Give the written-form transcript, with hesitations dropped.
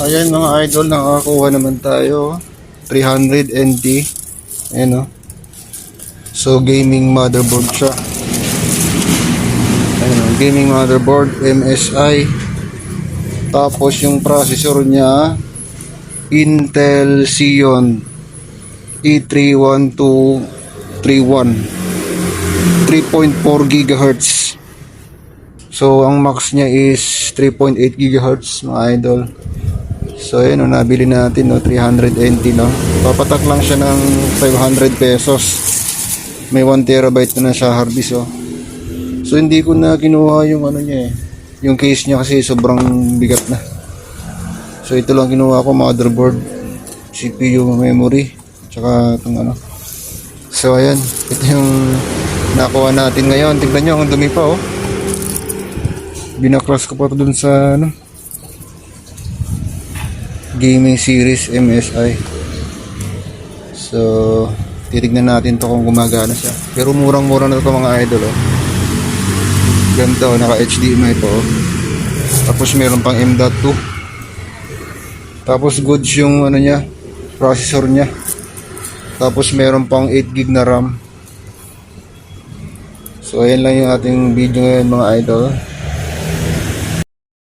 Ayan mga idol, nakakuha naman tayo. 300 NT. Ayan o. So gaming motherboard siya. Ayan o, gaming motherboard MSI. Tapos yung processor niya Intel Xeon E31231 3.4 GHz. So ang max niya is 3.8 GHz mga idol. So ayun o, nabili natin no, 300 NT no. Papatak lang siya ng 500 pesos. May 1 terabyte na siya hard disk oh. So hindi ko na kinuha yung ano niya yung case niya kasi sobrang bigat na. So ito lang kinuha ko, motherboard, CPU, memory, tsaka itong ano. So ayan, ito yung nakuha natin ngayon. Tignan nyo, ang dumi pa oh. Binaklas ko pa ito dun sa ano, gaming series MSI. So titignan natin to kung gumagana siya. Pero murang-mura na ito mga idol oh. Ganda oh, naka HDMI pa oh. Tapos meron pang M.2. Tapos goods yung ano niya, processor niya. Tapos meron pang 8GB na RAM. So ayan lang yung ating video ngayon mga idol.